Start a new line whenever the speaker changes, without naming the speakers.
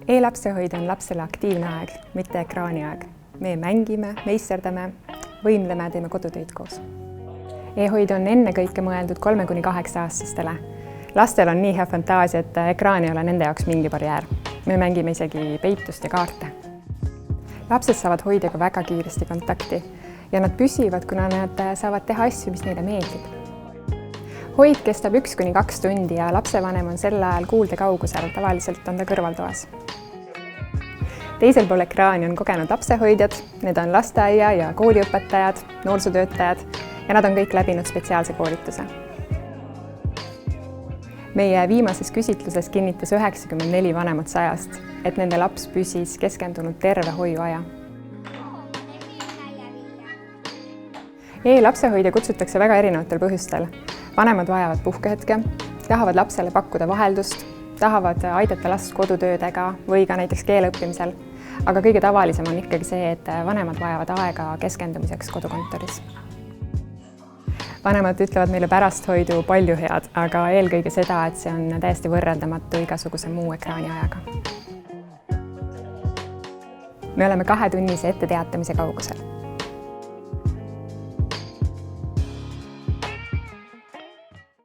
E-lapsehoid on lapsele aktiivne aeg, mitte ekraaniaeg. Me mängime, meisterdame, võimleme, teeme kodutöid koos. E-hoid on ennekõike mõeldud 3–8-aastastele. Lastel on nii hea fantaasia, et ekraan ei ole nende jaoks mingi barjäär. Me mängime isegi peitust ja kaarte. Lapsed saavad hoidjaga väga kiiresti kontakti ja nad püsivad, kuna nad saavad teha asju, mis neile meeldib. Hoid kestab 1–2 tundi ja lapsevanem on sel ajal kuulde kaugusel, tavaliselt on ta kõrvaltoas. Teisel pool ekraani on kogenud lapsehoidjad, need on lasteaia- ja kooliõpetajad, noorsootöötajad ja nad on kõik läbinud spetsiaalse koolituse. Meie viimases küsitluses kinnitas 94 vanemat 100-st, et nende laps püsis keskendunud terve hoiuaja. E-lapsehoidja kutsutakse väga erinevatel põhjustel. Vanemad vajavad puhkehetke, tahavad lapsele pakkuda vaheldust, tahavad aidata last kodutöödega või ka näiteks keele õppimisel. Aga kõige tavalisem on ikkagi see, et vanemad vajavad aega keskendumiseks kodukontoris. Vanemad ütlevad meile pärast hoidu palju head, aga eelkõige seda, et see on täiesti võrreldamatu igasuguse muu ekraaniajaga. Me oleme 2-tunnise etteteatamise kaugusel.